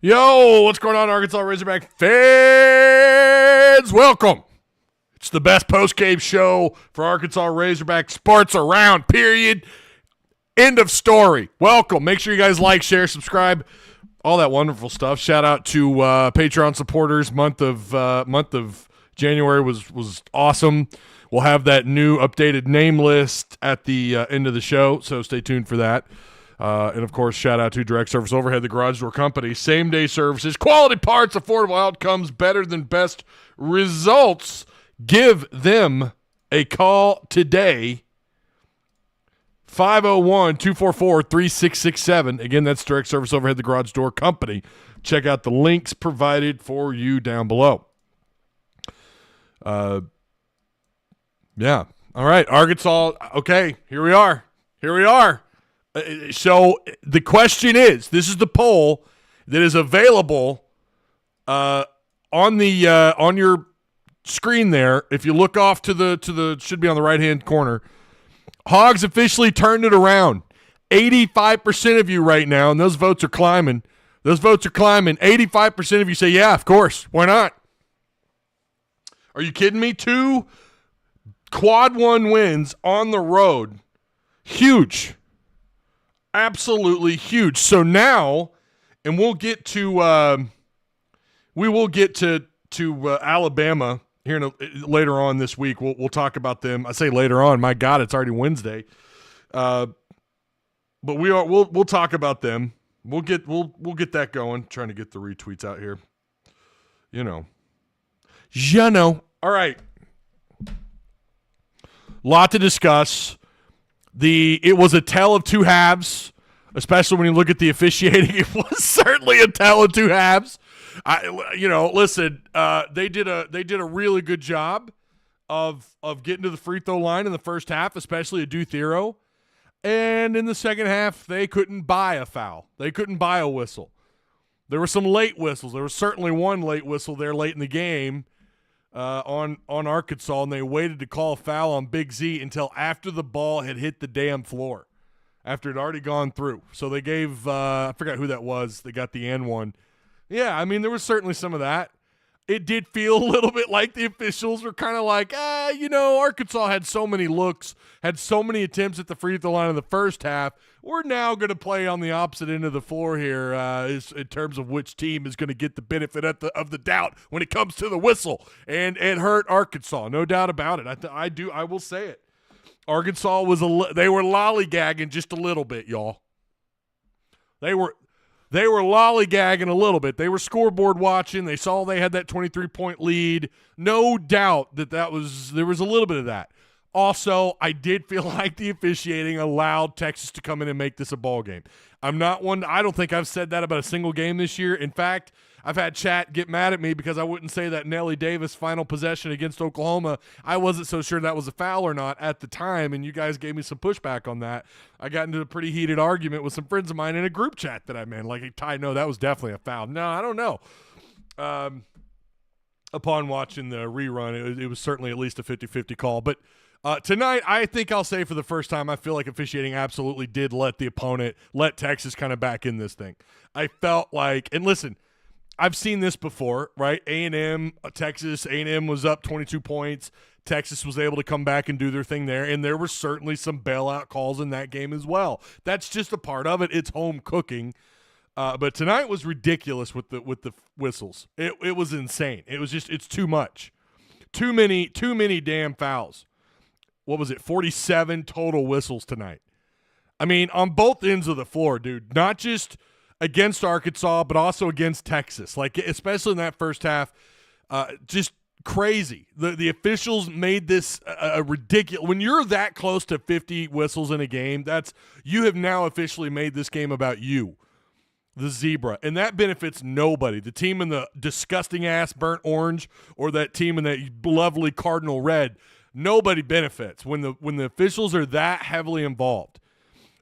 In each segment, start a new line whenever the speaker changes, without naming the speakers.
Yo, what's going on, Arkansas Razorback fans? Welcome. It's the best post-game show for Arkansas Razorback sports around, period. End of story. Welcome. Make sure you guys like, share, subscribe, all that wonderful stuff. Shout out to Patreon supporters. Month of January was awesome. We'll have that new updated name list at the end of the show, so stay tuned for that. And, of course, shout out to Direct Service Overhead, the garage door company. Same-day services, quality parts, affordable outcomes, better than best results. Give them a call today, 501-244-3667. Again, that's Direct Service Overhead, the garage door company. Check out the links provided for you down below. Yeah. All right, Arkansas. Okay, here we are. So the question is, this is the poll that is available on your screen there. If you look off to the should be on the right-hand corner. Hogs officially turned it around. 85% of you right now, and those votes are climbing. 85% of you say, yeah, of course. Why not? Are you kidding me? 2 quad 1 wins on the road. Huge. Absolutely huge. So now, and we'll get to Alabama here later on this week. We'll talk about them. I say later on. My God, it's already Wednesday. But we'll talk about them. We'll get that going. Trying to get the retweets out here. You know. All right. Lot to discuss. It was a tale of two halves, especially when you look at the officiating. It was certainly a tale of two halves. Listen, they did a really good job of getting to the free throw line in the first half, especially at Duthero. And in the second half, they couldn't buy a foul. They couldn't buy a whistle. There were some late whistles. There was certainly one late whistle there late in the game. On Arkansas, and they waited to call a foul on Big Z until after the ball had hit the damn floor, after it had already gone through. So they gave I forgot who that was. They got the N1. Yeah, I mean, there was certainly some of that. It did feel a little bit like the officials were kind of like, Arkansas had so many looks, had so many attempts at the free throw line in the first half. We're now going to play on the opposite end of the floor here in terms of which team is going to get the benefit of the doubt when it comes to the whistle. And it hurt Arkansas, no doubt about it. I will say it. Arkansas they were lollygagging just a little bit, y'all. They were lollygagging a little bit. They were scoreboard watching. They saw they had that 23-point lead. No doubt there was a little bit of that. Also, I did feel like the officiating allowed Texas to come in and make this a ball game. I don't think I've said that about a single game this year. In fact, I've had chat get mad at me because I wouldn't say that Nelly Davis final possession against Oklahoma. I wasn't so sure that was a foul or not at the time, and you guys gave me some pushback on that. I got into a pretty heated argument with some friends of mine in a group chat that I'm in. Like, Ty, no, that was definitely a foul. No, I don't know. Upon watching the rerun, it was certainly at least a 50-50 call. But tonight, I think I'll say for the first time, I feel like officiating absolutely did let Texas kind of back in this thing. I felt like, and listen, I've seen this before, right? Texas A&M was up 22 points. Texas was able to come back and do their thing there, and there were certainly some bailout calls in that game as well. That's just a part of it. It's home cooking. But tonight was ridiculous with the whistles. It was insane. It's too much. Too many damn fouls. What was it, 47 total whistles tonight? I mean, on both ends of the floor, dude. Not just against Arkansas, but also against Texas. Like, especially in that first half, just crazy. The officials made this a ridiculous. When you're that close to 50 whistles in a game, you have now officially made this game about you, the zebra, and that benefits nobody. The team in the disgusting ass burnt orange or that team in that lovely cardinal red. Nobody benefits when the officials are that heavily involved.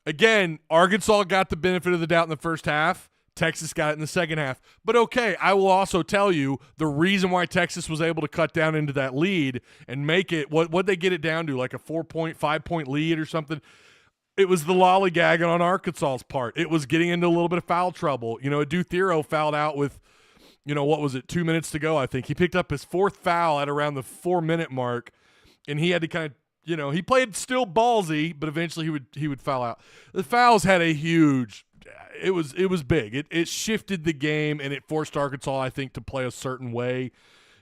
Again, Arkansas got the benefit of the doubt in the first half. Texas got it in the second half. But okay, I will also tell you the reason why Texas was able to cut down into that lead and make it, what'd they get it down to, like a 4-point, 5-point lead or something? It was the lollygagging on Arkansas's part. It was getting into a little bit of foul trouble. Duthero fouled out with, what was it, 2 minutes to go, I think. He picked up his fourth foul at around the 4-minute mark, and he had to kind of, he played still ballsy, but eventually he would foul out. The fouls had a huge – it was big. It shifted the game, and it forced Arkansas, I think, to play a certain way.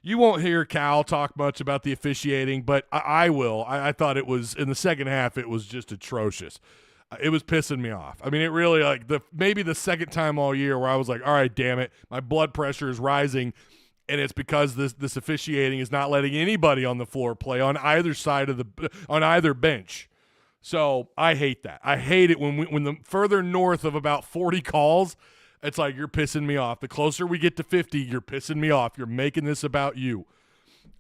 You won't hear Cal talk much about the officiating, but I will. I thought it was – in the second half, it was just atrocious. It was pissing me off. I mean, it really maybe the second time all year where I was like, all right, damn it, my blood pressure is rising, and it's because this officiating is not letting anybody on the floor play on either side of on either bench. So I hate that. I hate it when the further north of about 40 calls, it's like you're pissing me off. The closer we get to 50, you're pissing me off. You're making this about you.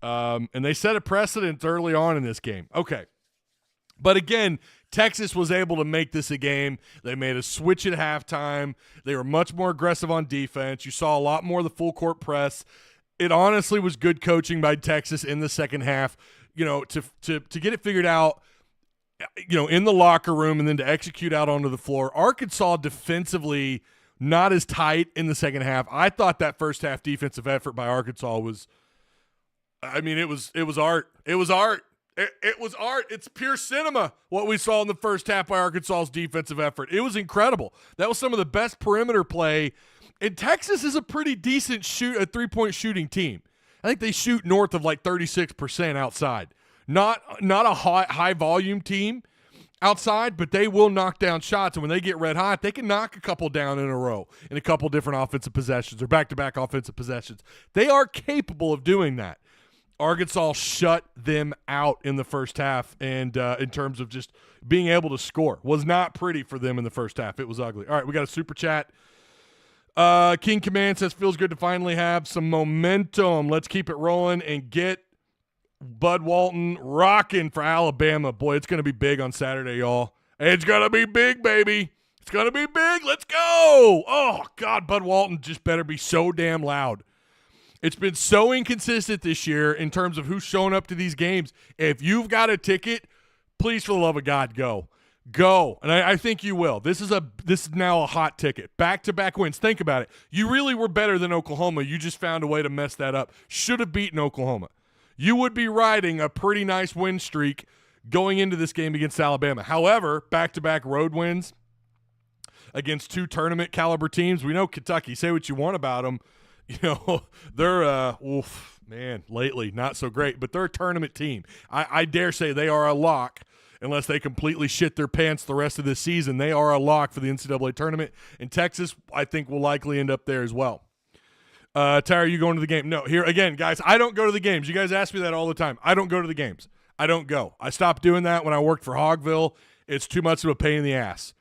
And they set a precedent early on in this game. Okay. But again, Texas was able to make this a game. They made a switch at halftime. They were much more aggressive on defense. You saw a lot more of the full court press. It honestly was good coaching by Texas in the second half, to get it figured out, in the locker room and then to execute out onto the floor. Arkansas defensively not as tight in the second half. I thought that first half defensive effort by Arkansas was art. It was art. It was art. It's pure cinema, what we saw in the first half by Arkansas's defensive effort. It was incredible. That was some of the best perimeter play. And Texas is a pretty decent three-point shooting team. I think they shoot north of 36% outside. Not a high volume team outside, but they will knock down shots. And when they get red hot, they can knock a couple down in a row in a couple different offensive possessions or back-to-back offensive possessions. They are capable of doing that. Arkansas shut them out in the first half, and in terms of just being able to score. Was not pretty for them in the first half. It was ugly. All right, we got a super chat. King Command says, feels good to finally have some momentum. Let's keep it rolling and get Bud Walton rocking for Alabama. Boy, it's going to be big on Saturday, y'all. It's going to be big, baby. It's going to be big. Let's go. Oh, God, Bud Walton just better be so damn loud. It's been so inconsistent this year in terms of who's showing up to these games. If you've got a ticket, please, for the love of God, go. Go. And I think you will. This is now a hot ticket. Back-to-back wins. Think about it. You really were better than Oklahoma. You just found a way to mess that up. Should have beaten Oklahoma. You would be riding a pretty nice win streak going into this game against Alabama. However, back-to-back road wins against two tournament caliber teams. We know Kentucky. Say what you want about them. They're lately not so great, but they're a tournament team. I dare say they are a lock. Unless they completely shit their pants the rest of this season, they are a lock for the NCAA tournament. And Texas, I think, will likely end up there as well. Tyra, are you going to the game? No. Here, again, guys, I don't go to the games. You guys ask me that all the time. I don't go to the games. I don't go. I stopped doing that when I worked for Hogville. It's too much of a pain in the ass.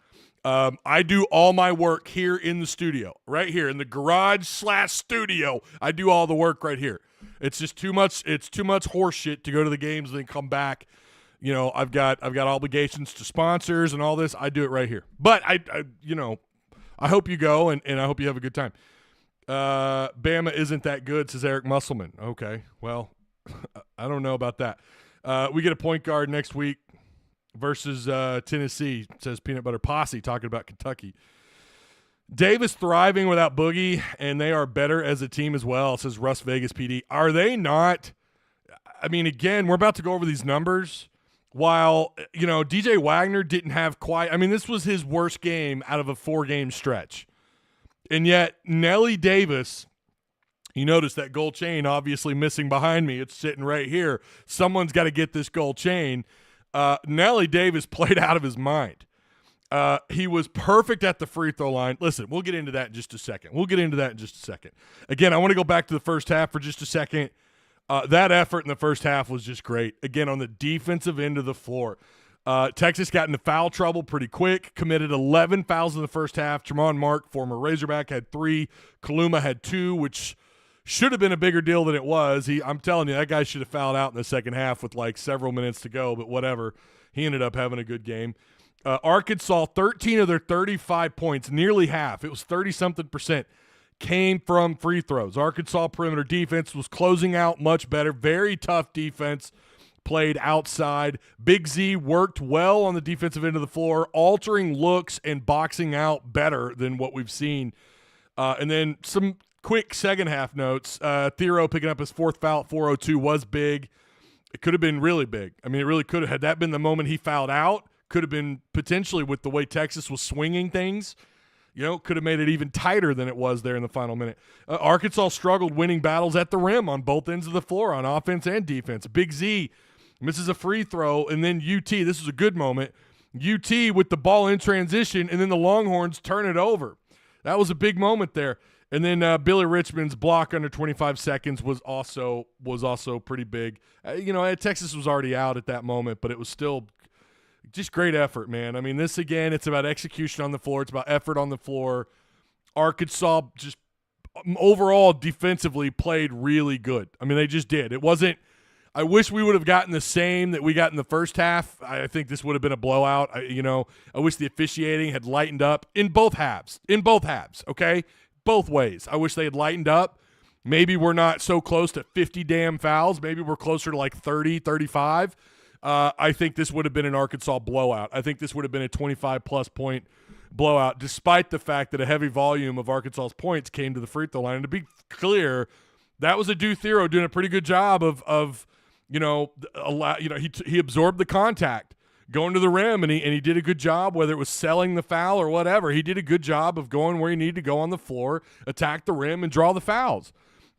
I do all my work here in the studio, right here in the garage/studio. I do all the work right here. It's just too much. It's too much horse shit to go to the games and then come back. I've got obligations to sponsors and all this. I do it right here. But I hope you go and I hope you have a good time. Bama isn't that good, says Eric Musselman. Okay, well, I don't know about that. We get a point guard next week versus Tennessee, says Peanut Butter Posse, talking about Kentucky. Davis thriving without Boogie, and they are better as a team as well, says Russ Vegas PD. Are they not? I mean, again, we're about to go over these numbers. While, DJ Wagner didn't have this was his worst game out of a 4-game stretch. And yet, Nelly Davis, you notice that gold chain obviously missing behind me. It's sitting right here. Someone's got to get this gold chain. Nelly Davis played out of his mind. He was perfect at the free throw line. Listen, we'll get into that in just a second. Again, I want to go back to the first half for just a second. That effort in the first half was just great. Again, on the defensive end of the floor. Texas got into foul trouble pretty quick, committed 11 fouls in the first half. Tremont Mark, former Razorback, had 3. Kaluma had 2, which should have been a bigger deal than it was. I'm telling you, that guy should have fouled out in the second half with several minutes to go, but whatever. He ended up having a good game. Arkansas, 13 of their 35 points, nearly half. It was 30-something%. Came from free throws. Arkansas perimeter defense was closing out much better. Very tough defense. played outside. Big Z worked well on the defensive end of the floor, altering looks and boxing out better than what we've seen. And then some quick second half notes. Thero picking up his fourth foul at 4:02 was big. It could have been really big. I mean, it really could have. Had that been the moment he fouled out, could have been potentially, with the way Texas was swinging things, could have made it even tighter than it was there in the final minute. Arkansas struggled winning battles at the rim on both ends of the floor, on offense and defense. Big Z misses a free throw, and then UT, this was a good moment, UT with the ball in transition, and then the Longhorns turn it over. That was a big moment there. And then Billy Richmond's block under 25 seconds was also pretty big. Texas was already out at that moment, but it was still just great effort, man. I mean, this, again, it's about execution on the floor. It's about effort on the floor. Arkansas just overall defensively played really good. I mean, they just did. It wasn't – I wish we would have gotten the same that we got in the first half. I think this would have been a blowout. I wish the officiating had lightened up in both halves. Okay? Both ways. I wish they had lightened up. Maybe we're not so close to 50 damn fouls. Maybe we're closer to like 30, 35. I think this would have been an Arkansas blowout. I think this would have been a 25-plus point blowout, despite the fact that a heavy volume of Arkansas's points came to the free throw line. And to be clear, that was a Thero doing a pretty good job of he absorbed the contact going to the rim, and he did a good job, whether it was selling the foul or whatever. He did a good job of going where he needed to go on the floor, attack the rim, and draw the fouls.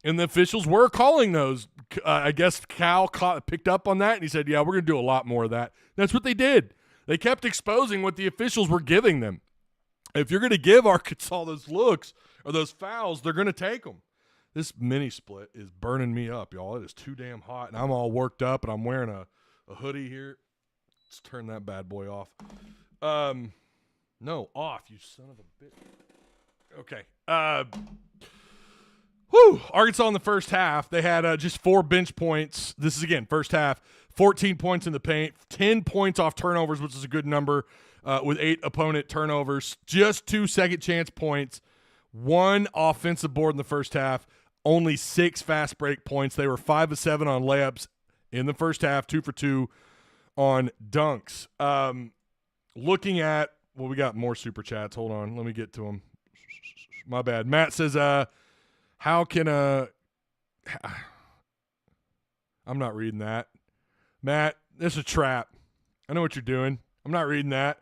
And the officials were calling those. I guess Cal picked up on that, and he said, yeah, we're going to do a lot more of that. That's what they did. They kept exposing what the officials were giving them. If you're going to give Arkansas those looks or those fouls, they're going to take them. This mini split is burning me up, y'all. It is too damn hot, and I'm all worked up, and I'm wearing a hoodie here. Let's turn that bad boy off. No, off, you son of a bitch. Okay. Arkansas in the first half, they had just 4 bench points. This is, again, first half. 14 points in the paint, 10 points off turnovers, which is a good number, with 8 opponent turnovers. Just 2 second chance points, 1 offensive board in the first half, only 6 fast break points. They were 5 of 7 on layups in the first half, 2 for 2 on dunks. Looking at, well, we got more super chats. Hold on. Let me get to them. My bad. Matt says, how can I'm not reading that. Matt, this is a trap. I know what you're doing. I'm not reading that.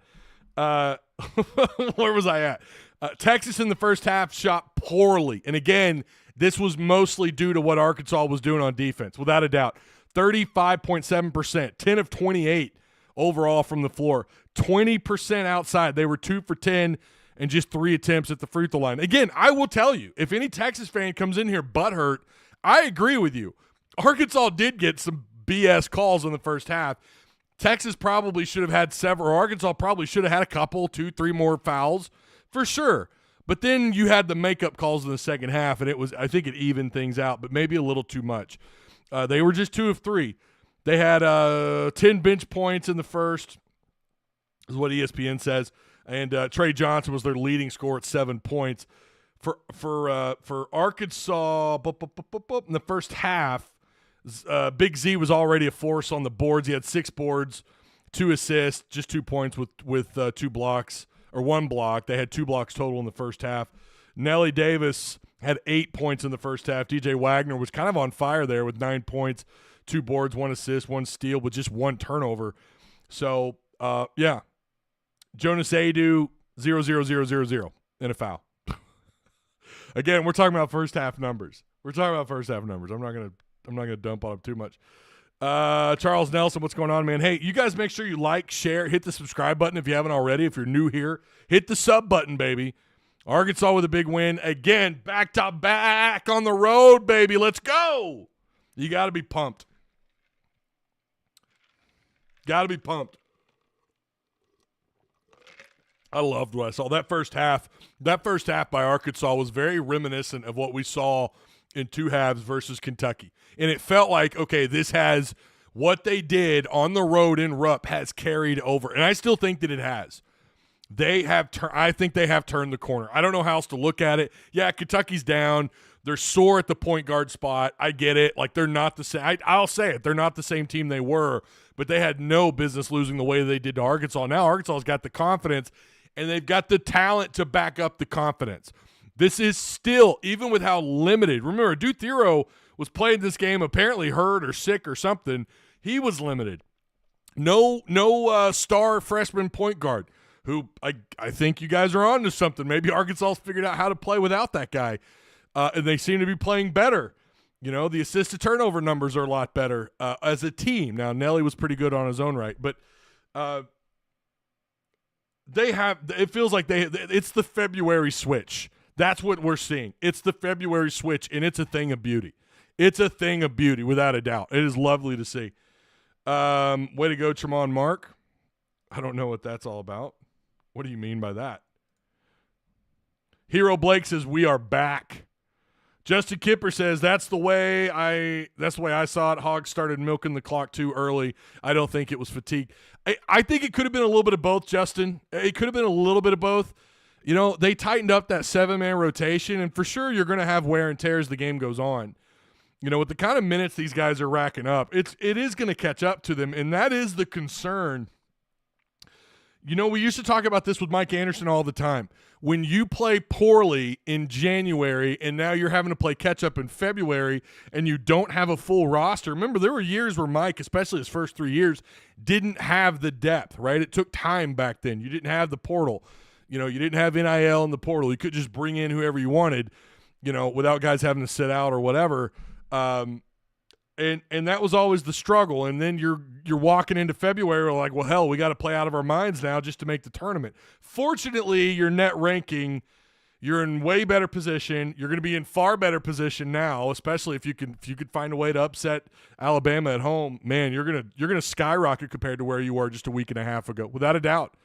Where was I at? Texas in the first half shot poorly. And again, this was mostly due to what Arkansas was doing on defense, without a doubt. 35.7%, 10 of 28 overall from the floor, 20% outside. They were 2 for 10 and just 3 attempts at the free throw line. Again, I will tell you, if any Texas fan comes in here butthurt, I agree with you. Arkansas did get some BS calls in the first half. Texas probably should have had several. Arkansas probably should have had a couple, 2, 3 more fouls for sure. But then you had the makeup calls in the second half, and I think it evened things out, but maybe a little too much. They were just 2 of 3. They had 10 bench points in the first, is what ESPN says, and Trey Johnson was their leading scorer at 7 points. For Arkansas, in the first half, Big Z was already a force on the boards. He had 6 boards, 2 assists, just 2 points with 2 blocks, or 1 block. They had 2 blocks total in the first half. Nelly Davis had 8 points in the first half. DJ Wagner was kind of on fire there with 9 points, 2 boards, 1 assist, 1 steal with just 1 turnover. So, yeah. Jonas Adu, 0-0-0-0-0 and a foul. Again, we're talking about first half numbers. I'm not gonna dump on him too much. Charles Nelson, what's going on, man? Hey, you guys make sure you like, share, hit the subscribe button if you haven't already. If you're new here, hit the sub button, baby. Arkansas with a big win. Again, back to back on the road, baby. Let's go. You got to be pumped. I loved what I saw. That first half by Arkansas was very reminiscent of what we saw in 2 halves versus Kentucky. And it felt like, okay, this has what they did on the road in Rupp has carried over. And I still think that it has. I think they have turned the corner. I don't know how else to look at it. Yeah, Kentucky's down. They're sore at the point guard spot. I get it. Like, they're not the same. I'll say it. They're not the same team they were, but they had no business losing the way they did to Arkansas. Now Arkansas's got the confidence, and they've got the talent to back up the confidence. This is still, even with how limited. Remember, Duke Thero was playing this game apparently hurt or sick or something. He was limited. No star freshman point guard who I think you guys are on to something. Maybe Arkansas's figured out how to play without that guy. And they seem to be playing better. You know, the assist-to-turnover numbers are a lot better as a team. Now, Nelly was pretty good on his own right, but it feels like it's the February switch. That's what we're seeing. It's the February switch, and it's a thing of beauty. It's a thing of beauty, without a doubt. It is lovely to see. Way to go, Tremont Mark. I don't know what that's all about. What do you mean by that? Hero Blake says, we are back. Justin Kipper says, that's the way I saw it. Hogs started milking the clock too early. I don't think it was fatigue. I think it could have been a little bit of both, Justin. It could have been a little bit of both. You know, they tightened up that 7-man rotation, and for sure you're going to have wear and tear as the game goes on. You know, with the kind of minutes these guys are racking up, it is going to catch up to them, and that is the concern. You know, we used to talk about this with Mike Anderson all the time. When you play poorly in January and now you're having to play catch-up in February and you don't have a full roster. Remember, there were years where Mike, especially his first 3 years, didn't have the depth, right? It took time back then. You didn't have the portal. You know, you didn't have NIL in the portal. You could just bring in whoever you wanted, you know, without guys having to sit out or whatever. And that was always the struggle. And then you're walking into February like, well, hell, we got to play out of our minds now just to make the tournament. Fortunately, your net ranking, you're in way better position. You're going to be in far better position now, especially if you could find a way to upset Alabama at home. Man, you're gonna skyrocket compared to where you were just a week and a half ago, without a doubt.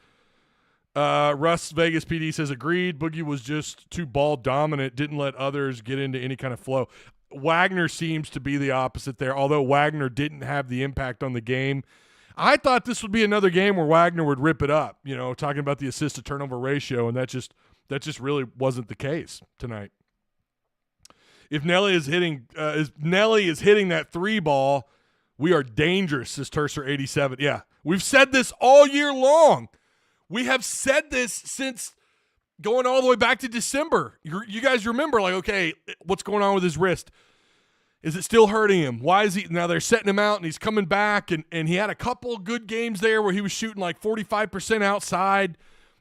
Russ Vegas PD says, agreed. Boogie was just too ball dominant, didn't let others get into any kind of flow. Wagner seems to be the opposite there, although Wagner didn't have the impact on the game. I thought this would be another game where Wagner would rip it up, you know, talking about the assist-to-turnover ratio, and that just really wasn't the case tonight. If Nelly is hitting that three ball, we are dangerous, says Tercer87. Yeah, we've said this all year long. We have said this since going all the way back to December. You guys remember, like, okay, what's going on with his wrist? Is it still hurting him? Why is he – now they're setting him out and he's coming back, and he had a couple good games there where he was shooting like 45% outside,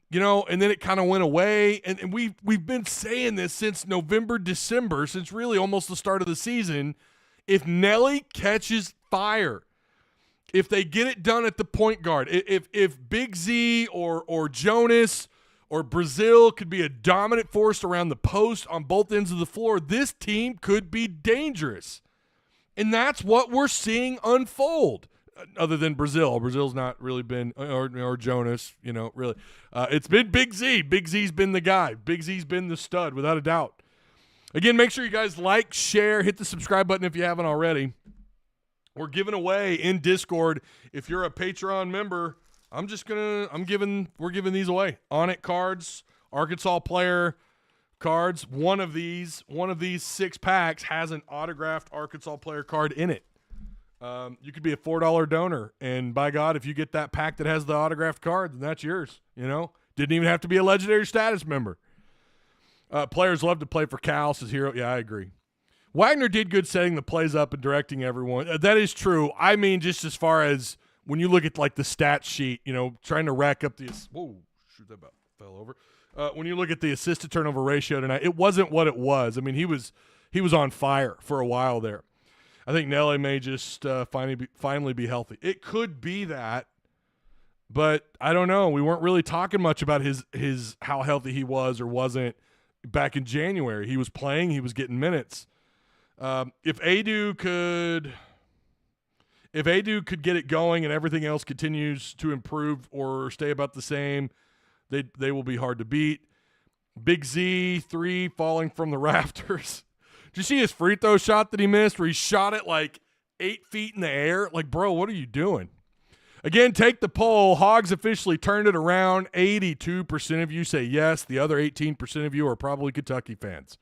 you know, and then it kind of went away. And we've been saying this since November, December, since really almost the start of the season. If Nelly catches fire, if they get it done at the point guard, if Big Z or Jonas or Brazil could be a dominant force around the post on both ends of the floor, this team could be dangerous. And that's what we're seeing unfold, other than Brazil. Brazil's not really been, or Jonas, you know, really. It's been Big Z. Big Z's been the guy. Big Z's been the stud, without a doubt. Again, make sure you guys like, share, hit the subscribe button if you haven't already. We're giving away in Discord. If you're a Patreon member, we're giving these away. On It cards, Arkansas player cards. One of these 6 packs has an autographed Arkansas player card in it. You could be a $4 donor, and by God, if you get that pack that has the autographed card, then that's yours. You know, didn't even have to be a legendary status member. Players love to play for Cal, says Hero. Yeah, I agree. Wagner did good setting the plays up and directing everyone. That is true. I mean, just as far as when you look at like the stat sheet, you know, trying to rack up these. Whoa, shoot, that about fell over. When you look at the assist-to-turnover ratio tonight, it wasn't what it was. I mean, he was on fire for a while there. I think Nelly may just finally be healthy. It could be that, but I don't know. We weren't really talking much about his how healthy he was or wasn't back in January. He was playing. He was getting minutes. If Adu could get it going and everything else continues to improve or stay about the same, they will be hard to beat. Big Z 3 falling from the rafters. Did you see his free throw shot that he missed where he shot it like 8 feet in the air? Like, bro, what are you doing? Again, take the poll. Hogs officially turned it around. 82% of you say yes. The other 18% of you are probably Kentucky fans.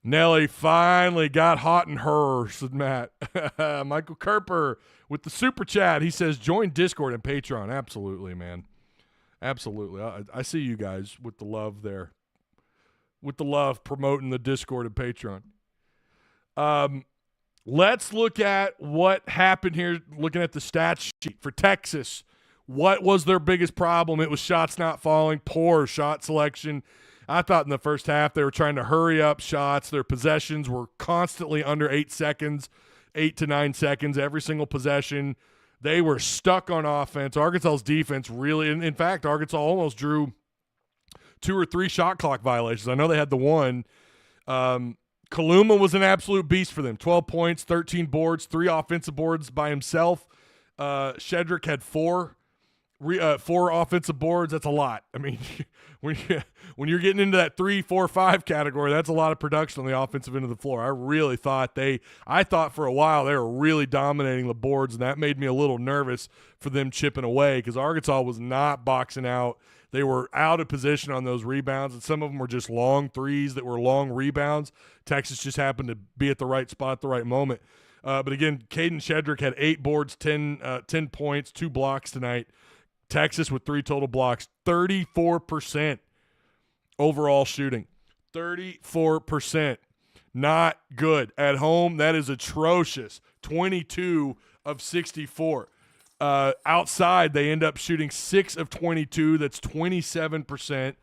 Nelly finally got hot in her, said Matt. Michael Kerper with the super chat. He says, join Discord and Patreon. Absolutely, man. Absolutely. I see you guys with the love there. With the love promoting the Discord and Patreon. Let's look at what happened here, looking at the stat sheet for Texas. What was their biggest problem? It was shots not falling, poor shot selection. I thought in the first half they were trying to hurry up shots. Their possessions were constantly under 8 seconds, 8 to 9 seconds, every single possession. They were stuck on offense. Arkansas's defense really, in fact, Arkansas almost drew 2 or 3 shot clock violations. I know they had the one. Kaluma was an absolute beast for them. 12 points, 13 boards, 3 offensive boards by himself. Shedrick had 4 offensive boards. That's a lot. I mean, when you're getting into that 3, 4, 5 category, that's a lot of production on the offensive end of the floor. I thought for a while they were really dominating the boards, and that made me a little nervous for them chipping away because Arkansas was not boxing out. They were out of position on those rebounds, and some of them were just long threes that were long rebounds. Texas just happened to be at the right spot at the right moment. But again, Caden Shedrick had 8 boards, 10 points, 2 blocks tonight. Texas with 3 total blocks, 34% overall shooting. 34%. Not good. At home, that is atrocious. 22 of 64. Outside, they end up shooting 6 of 22. That's 27%.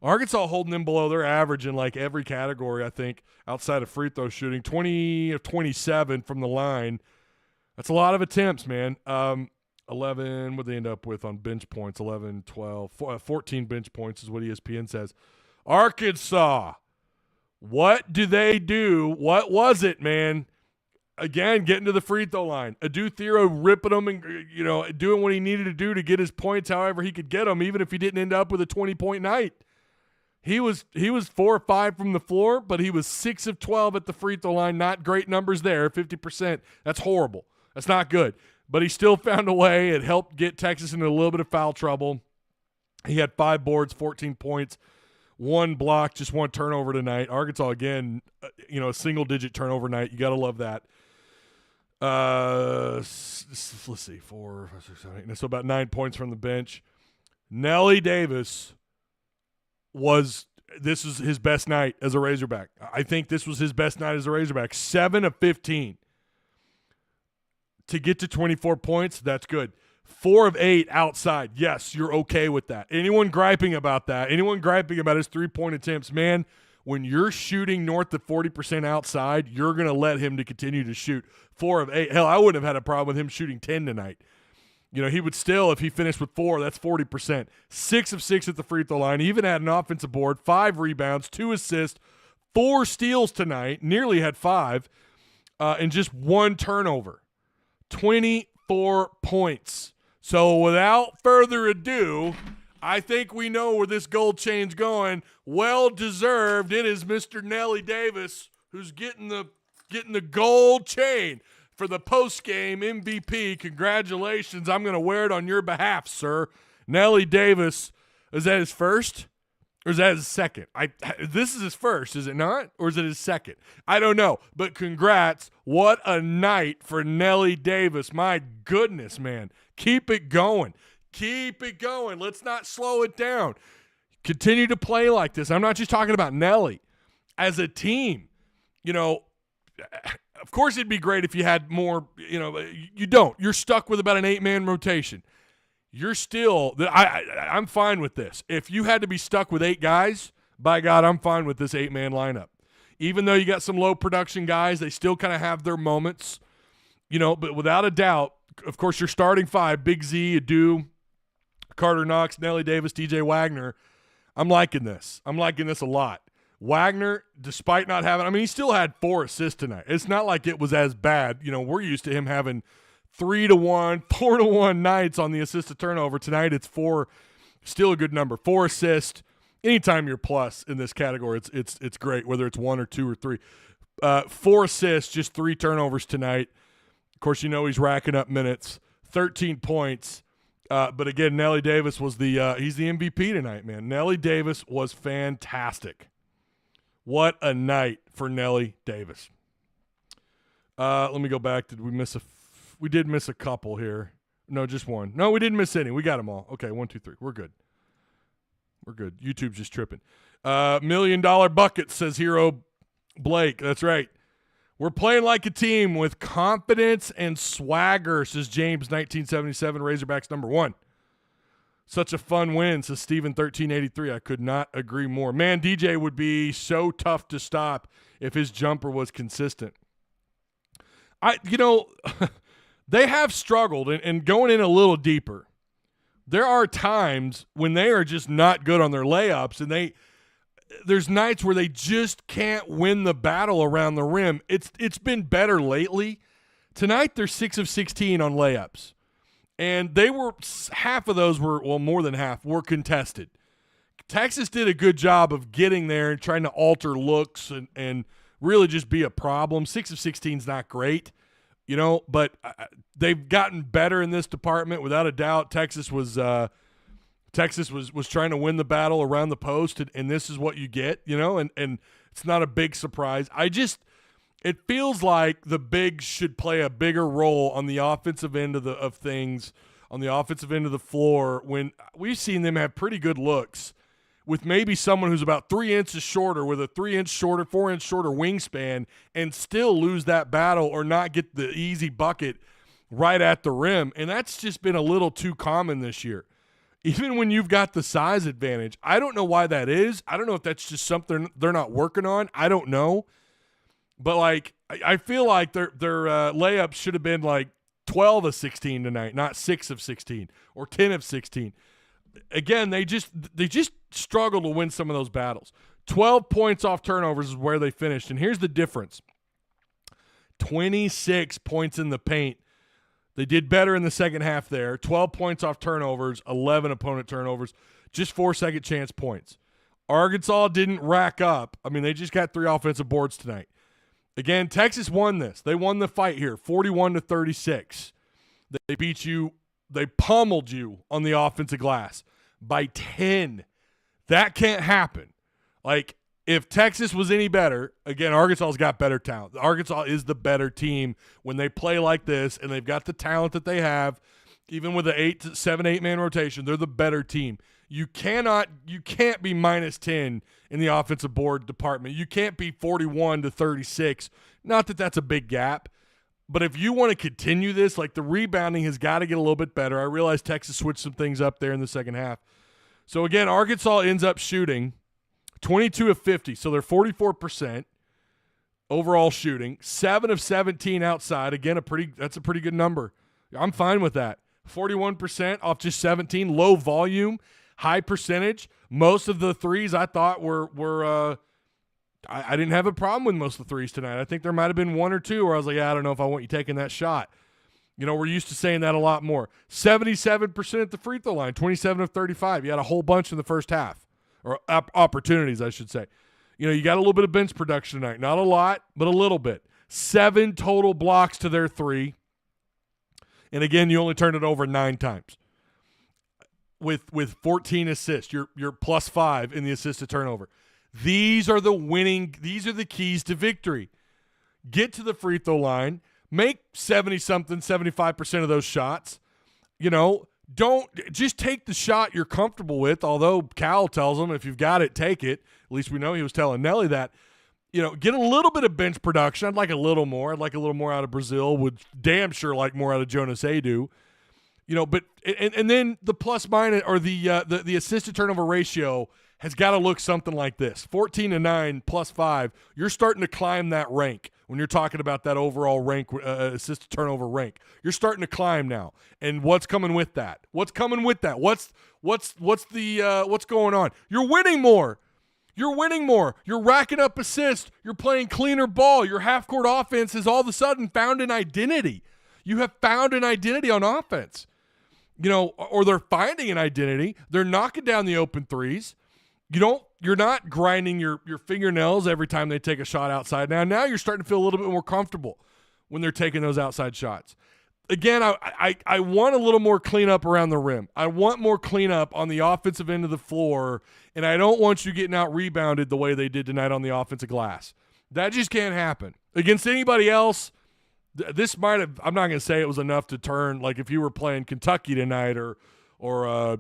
Arkansas holding them below their average in like every category, I think, outside of free throw shooting. 20 of 27 from the line. That's a lot of attempts, man. 11, what they end up with on bench points? 11, 12, 14 bench points is what ESPN says. Arkansas, what do they do? What was it, man? Again, getting to the free throw line. Adu Thero ripping them and, doing what he needed to do to get his points however he could get them, even if he didn't end up with a 20-point night. He was 4 or 5 from the floor, but he was 6 of 12 at the free throw line. Not great numbers there, 50%. That's horrible. That's not good. But he still found a way. It helped get Texas into a little bit of foul trouble. He had 5 boards, 14 points, 1 block, just 1 turnover tonight. Arkansas, again, a single-digit turnover night. You got to love that. Let's see, 4, 5, 6, 7, 8. So about 9 points from the bench. Nelly Davis this is his best night as a Razorback. I think this was his best night as a Razorback. 7 of 15. To get to 24 points, that's good. 4 of 8 outside. Yes, you're okay with that. Anyone griping about that? Anyone griping about his 3-point attempts? Man, when you're shooting north of 40% outside, you're going to let him to continue to shoot. 4 of 8. Hell, I wouldn't have had a problem with him shooting 10 tonight. He would still, if he finished with 4, that's 40%. 6 of 6 at the free throw line. He even had an offensive board, 5 rebounds, 2 assists, 4 steals tonight, nearly had 5, and just 1 turnover. 24 points. So without further ado, I think we know where this gold chain's going. Well deserved. It is Mr. Nelly Davis who's getting the gold chain for the postgame MVP. Congratulations. I'm going to wear it on your behalf, sir. Nelly Davis, is that his first? Or is that his second? This is his first, is it not? Or is it his second? I don't know. But congrats. What a night for Nelly Davis. My goodness, man. Keep it going. Keep it going. Let's not slow it down. Continue to play like this. I'm not just talking about Nelly. As a team, of course it'd be great if you had more, you don't. You're stuck with about an 8-man rotation. You're still – I'm fine with this. If you had to be stuck with 8 guys, by God, I'm fine with this 8-man lineup. Even though you got some low production guys, they still kind of have their moments. But without a doubt, of course, your starting 5, Big Z, Adu, Carter Knox, Nelly Davis, DJ Wagner. I'm liking this. I'm liking this a lot. Wagner, despite not having – he still had 4 assists tonight. It's not like it was as bad. We're used to him having – 3-1, 4-1 nights on the assist to turnover. Tonight it's 4, still a good number. 4 assists. Anytime you're plus in this category, it's great, whether it's 1 or 2 or 3. 4 assists, just 3 turnovers tonight. Of course, he's racking up minutes. 13 points. But again, Nelly Davis was he's the MVP tonight, man. Nelly Davis was fantastic. What a night for Nelly Davis. Let me go back. Did we miss we did miss a couple here. No, just one. No, we didn't miss any. We got them all. Okay, 1, 2, 3. We're good. We're good. YouTube's just tripping. $1 million bucket, says Hero Blake. That's right. We're playing like a team with confidence and swagger, says James, 1977, Razorbacks #1. Such a fun win, says Steven, 1383. I could not agree more. Man, DJ would be so tough to stop if his jumper was consistent. They have struggled, and going in a little deeper, there are times when they are just not good on their layups, and there's nights where they just can't win the battle around the rim. It's been better lately. Tonight they're 6 of 16 on layups, and half of those more than half were contested. Texas did a good job of getting there and trying to alter looks and really just be a problem. 6 of 16 is not great. But they've gotten better in this department without a doubt. Texas was trying to win the battle around the post, and this is what you get, and it's not a big surprise. It feels like the bigs should play a bigger role on the offensive end of things, on the offensive end of the floor, when we've seen them have pretty good looks with maybe someone who's about 3 inches shorter with a 3-inch shorter, 4-inch shorter wingspan and still lose that battle or not get the easy bucket right at the rim. And that's just been a little too common this year. Even when you've got the size advantage, I don't know why that is. I don't know if that's just something they're not working on. I don't know. But, I feel like their layups should have been 12 of 16 tonight, not 6 of 16 or 10 of 16. Again, they just struggle to win some of those battles. 12 points off turnovers is where they finished. And here's the difference. 26 points in the paint. They did better in the second half there. 12 points off turnovers, 11 opponent turnovers, just 4 second chance points. Arkansas didn't rack up. They just got 3 offensive boards tonight. Again, Texas won this. They won the fight here, 41-36. They beat you. They pummeled you on the offensive glass by 10. That can't happen. If Texas was any better, again, Arkansas's got better talent. Arkansas is the better team when they play like this, and they've got the talent that they have. Even with an 7-8-man rotation, they're the better team. You can't be minus 10 in the offensive board department. You can't be 41-36. Not that that's a big gap. But if you want to continue this, the rebounding has got to get a little bit better. I realize Texas switched some things up there in the second half. So, again, Arkansas ends up shooting 22 of 50. So they're 44% overall shooting. 7 of 17 outside. Again, that's a pretty good number. I'm fine with that. 41% off just 17. Low volume, high percentage. Most of the threes I thought were I didn't have a problem with most of the threes tonight. I think there might have been 1 or 2 where I was like, I don't know if I want you taking that shot. We're used to saying that a lot more. 77% at the free throw line, 27 of 35. You had a whole bunch in the first half, or opportunities, I should say. You got a little bit of bench production tonight. Not a lot, but a little bit. 7 total blocks to their 3. And again, you only turned it over 9 times. With 14 assists, you're +5 in the assist to turnover. These are the keys to victory. Get to the free throw line, make 70-something, 75% of those shots. Don't just take the shot you're comfortable with, although Cal tells them if you've got it, take it. At least we know he was telling Nelly that. Get a little bit of bench production. I'd like a little more. I'd like a little more out of Brazil. Would damn sure like more out of Jonas Adu. But and then the plus minus or the assist to turnover ratio has got to look something like this. 14-9 +5. You're starting to climb that rank when you're talking about that overall rank, assist to turnover rank. You're starting to climb now. And what's coming with that? What's coming with that? What's going on? You're winning more. You're racking up assists. You're playing cleaner ball. Your half-court offense has all of a sudden found an identity. You have found an identity on offense. Or they're finding an identity. They're knocking down the open threes. You're not grinding your fingernails every time they take a shot outside. Now you're starting to feel a little bit more comfortable when they're taking those outside shots. again, I want a little more cleanup around the rim. I want more cleanup on the offensive end of the floor, and I don't want you getting out rebounded the way they did tonight on the offensive glass. That just can't happen. Against anybody else, this might have – I'm not going to say it was enough to turn – like if you were playing Kentucky tonight or I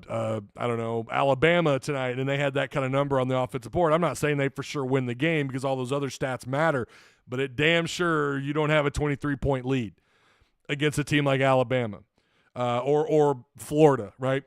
don't know, Alabama tonight, and they had that kind of number on the offensive board. I'm not saying they for sure win the game because all those other stats matter, but it damn sure you don't have a 23-point lead against a team like Alabama or Florida, right?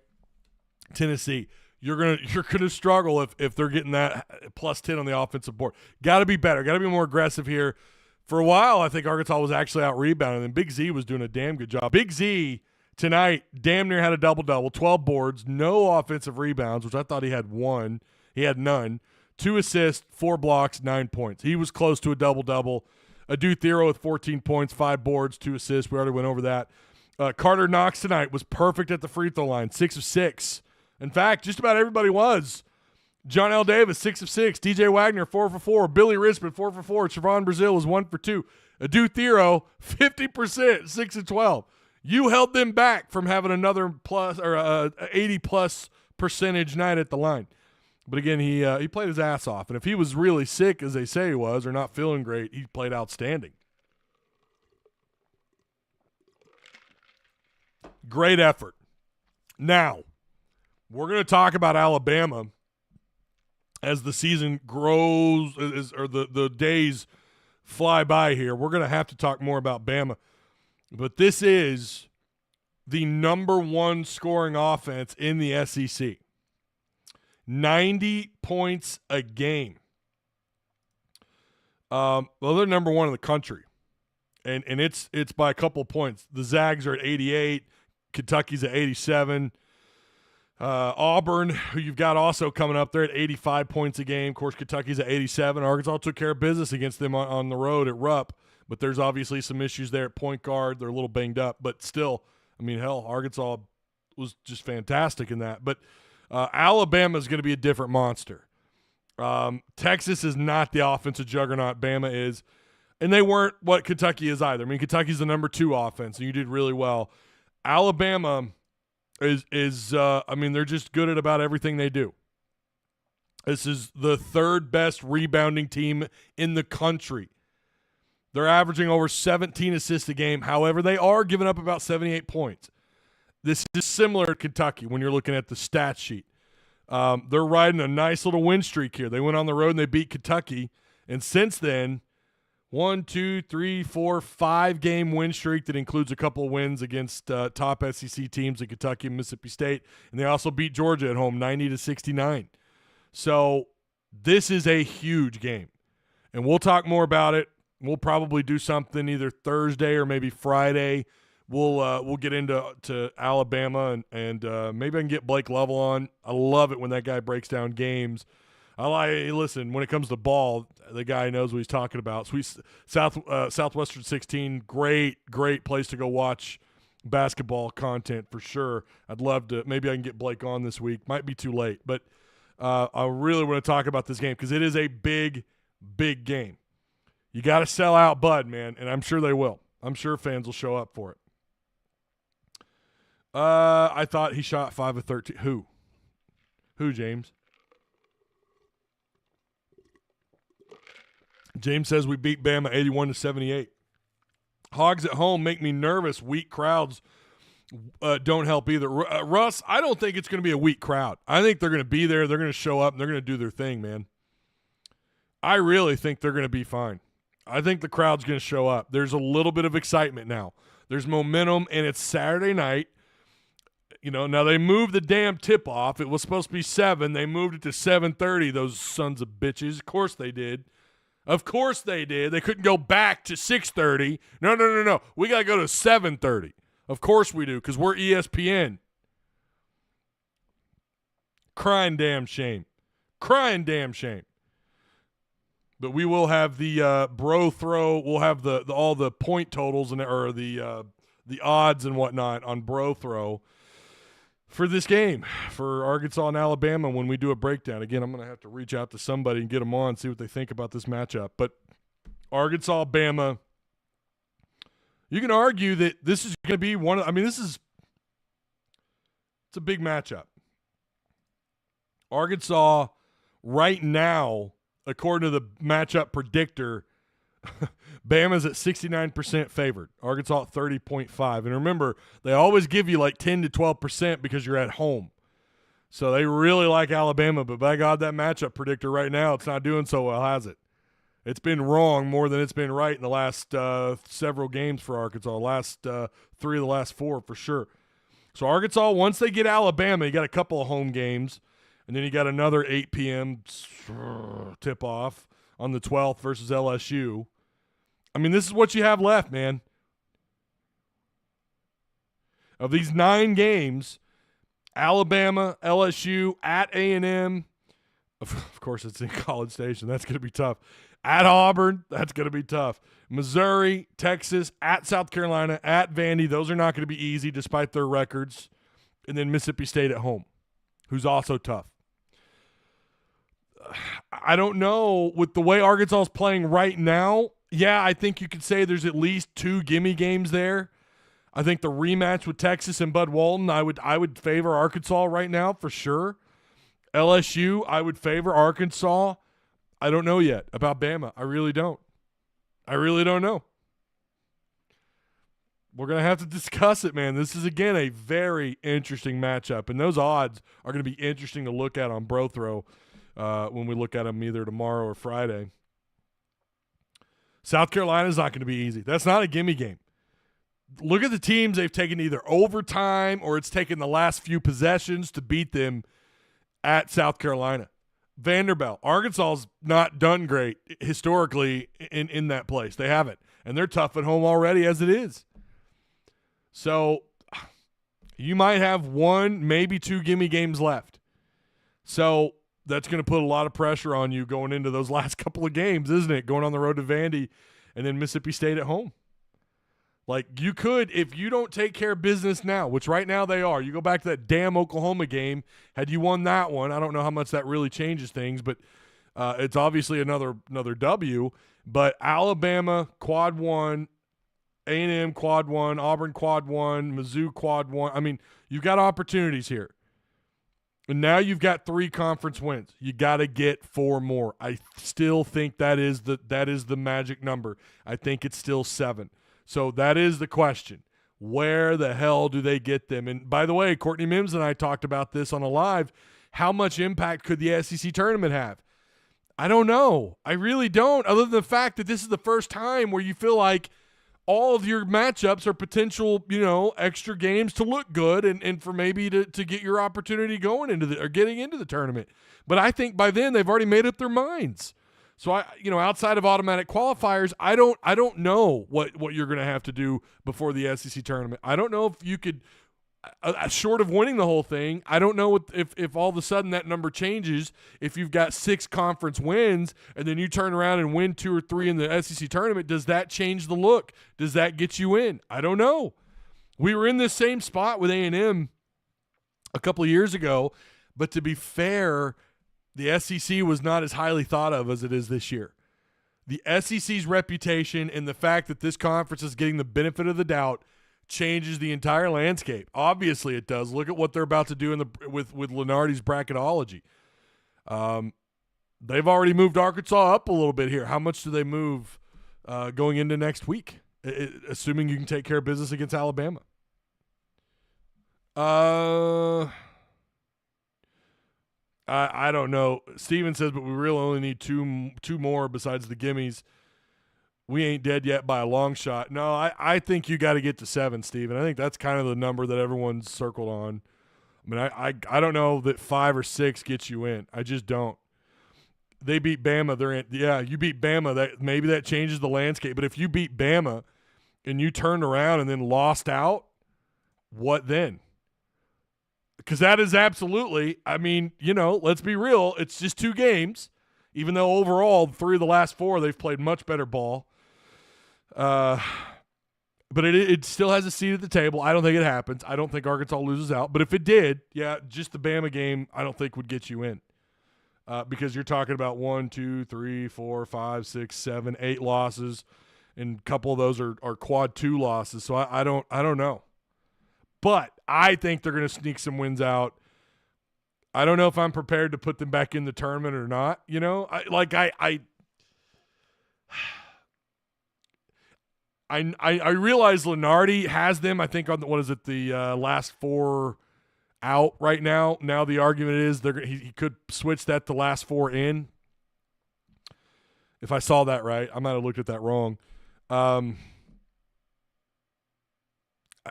Tennessee. You're gonna struggle if they're getting that plus 10 on the offensive board. Got to be better. Got to be more aggressive here. For a while, I think Arkansas was actually out rebounding, and Big Z was doing a damn good job. Big Z tonight damn near had a double-double, 12 boards, no offensive rebounds, which I thought he had one. He had none. 2 assists, 4 blocks, 9 points. He was close to a double-double. Adu Thero with 14 points, 5 boards, 2 assists. We already went over that. Carter Knox tonight was perfect at the free throw line, 6 of 6. In fact, just about everybody was. John L. Davis, 6 of 6. DJ Wagner, 4 for 4. Billy Risman, 4 for 4. Trevon Brazile was 1 for 2. Adu Thero, 50%, 6 of 12. You held them back from having another plus or 80-plus percentage night at the line. But again, he played his ass off. And if he was really sick, as they say he was, or not feeling great, he played outstanding. Great effort. Now, we're going to talk about Alabama as the season grows, or the days fly by here. We're going to have to talk more about Bama. But this is the number 1 scoring offense in the SEC. 90 points a game. Well, they're number 1 in the country. And it's by a couple of points. The Zags are at 88. Kentucky's at 87. Auburn, who you've got also coming up, they're at 85 points a game. Of course, Kentucky's at 87. Arkansas took care of business against them on the road at Rupp. But there's obviously some issues there at point guard. They're a little banged up. But still, I mean, hell, Arkansas was just fantastic in that. But Alabama is going to be a different monster. Texas is not the offensive juggernaut Bama is. And they weren't what Kentucky is either. I mean, Kentucky's the number 2 offense, and you did really well. Alabama is I mean, they're just good at about everything they do. This is the 3rd best rebounding team in the country. They're averaging over 17 assists a game. However, they are giving up about 78 points. This is similar to Kentucky when you're looking at the stat sheet. They're riding a nice little win streak here. They went on the road and they beat Kentucky. And since then, 1, 2, 3, 4, 5-game win streak that includes a couple of wins against top SEC teams in Kentucky and Mississippi State. And they also beat Georgia at home 90-69. So this is a huge game. And we'll talk more about it. We'll probably do something either Thursday or maybe Friday. We'll get into Alabama and maybe I can get Blake Lovell on. I love it when that guy breaks down games. Listen, when it comes to ball, the guy knows what he's talking about. Southwestern 16, great place to go watch basketball content for sure. I'd love to. Maybe I can get Blake on this week. Might be too late, but I really want to talk about this game because it is a big game. You got to sell out Bud, man, and I'm sure they will. I'm sure fans will show up for it. I thought he shot 5 of 13. Who, James? James says we beat Bama 81-78. Hogs at home make me nervous. Weak crowds don't help either. Russ, I don't think it's going to be a weak crowd. I think they're going to be there. They're going to show up, and they're going to do their thing, man. I really think they're going to be fine. I think the crowd's going to show up. There's a little bit of excitement now. There's momentum, and it's Saturday night. You know, now they moved the damn tip-off. It was supposed to be 7. They moved it to 7:30, those sons of bitches. Of course they did. Of course they did. They couldn't go back to 6:30. No. We got to go to 7:30. Of course we do, because we're ESPN. Crying damn shame. But we will have the BroThrow. We'll have all the point totals or the odds and whatnot on BroThrow for this game, for Arkansas and Alabama when we do a breakdown. Again, I'm going to have to reach out to somebody and get them on, see what they think about this matchup. But Arkansas, Bama, You can argue that this is going to be one of – it's a big matchup. Arkansas right now, according to the matchup predictor, Bama's at 69% favored. Arkansas at 30.5. And remember, they always give you like 10 to 12% because you're at home. So they really like Alabama, but by God, that matchup predictor right now, it's not doing so well, has it? It's been wrong more than it's been right in the last several games for Arkansas. Last 3 of the last 4 for sure. So Arkansas, once they get Alabama, you got a couple of home games, and then you got another 8 p.m. tip-off on the 12th versus LSU. This is what you have left, man. Of these 9 games, Alabama, LSU, at A&M. Of course, it's in College Station. That's going to be tough. At Auburn, that's going to be tough. Missouri, Texas, at South Carolina, at Vandy. Those are not going to be easy despite their records. And then Mississippi State at home, who's also tough. I don't know. With the way Arkansas is playing right now, yeah, I think you could say there's at least 2 gimme games there. I think the rematch with Texas and Bud Walton, I would favor Arkansas right now for sure. LSU, I would favor Arkansas. I don't know yet about Bama. I really don't. I really don't know. We're going to have to discuss it, man. This is, again, a very interesting matchup, and those odds are going to be interesting to look at on BroThrow when we look at them either tomorrow or Friday. South Carolina's not going to be easy. That's not a gimme game. Look at the teams they've taken either overtime or it's taken the last few possessions to beat them at South Carolina. Vanderbilt. Arkansas's not done great historically in that place. They haven't. And they're tough at home already as it is. So you might have 1, maybe 2 gimme games left. So that's going to put a lot of pressure on you going into those last couple of games, isn't it? Going on the road to Vandy and then Mississippi State at home. Like, you could, if you don't take care of business now, which right now they are, you go back to that damn Oklahoma game, had you won that one, I don't know how much that really changes things, but it's obviously another W. But Alabama, quad 1, A&M, quad 1, Auburn, quad 1, Mizzou, quad 1. You've got opportunities here. And now you've got 3 conference wins. You got to get 4 more. I still think that is the magic number. I think it's still 7. So that is the question. Where the hell do they get them? And by the way, Courtney Mims and I talked about this on a live. How much impact could the SEC tournament have? I don't know. I really don't, other than the fact that this is the first time where you feel like all of your matchups are potential, extra games to look good and for maybe to get your opportunity going into or getting into the tournament. But I think by then they've already made up their minds. So outside of automatic qualifiers, I don't know what you're going to have to do before the SEC tournament. I don't know if you could, short of winning the whole thing, I don't know if all of a sudden that number changes. If you've got 6 conference wins and then you turn around and win 2 or 3 in the SEC tournament, does that change the look? Does that get you in? I don't know. We were in this same spot with A&M a couple of years ago, but to be fair, the SEC was not as highly thought of as it is this year. The SEC's reputation and the fact that this conference is getting the benefit of the doubt changes the entire landscape. Obviously it does. Look at what they're about to do with Lunardi's bracketology. They've already moved Arkansas up a little bit here. How much do they move going into next week, assuming you can take care of business against Alabama? I don't know. Steven says, but we really only need two more besides the gimmies. We ain't dead yet by a long shot. No, I think you got to get to 7, Steven. I think that's kind of the number that everyone's circled on. I don't know that 5 or 6 gets you in. I just don't. They beat Bama. They're in. Yeah, you beat Bama. Maybe that changes the landscape. But if you beat Bama and you turned around and then lost out, what then? Because that is absolutely, let's be real. It's just 2 games, even though overall 3 of the last 4 they've played much better ball. But it still has a seat at the table. I don't think it happens. I don't think Arkansas loses out. But if it did, yeah, just the Bama game I don't think would get you in. Because you're talking about 1, 2, 3, 4, 5, 6, 7, 8 losses. and a couple of those are quad 2 losses. So I don't know. But I think they're going to sneak some wins out. I don't know if I'm prepared to put them back in the tournament or not. You know, I realize Lenardi has them, I think, on the last 4 out right now. Now the argument is he could switch that to last 4 in. If I saw that right, I might have looked at that wrong.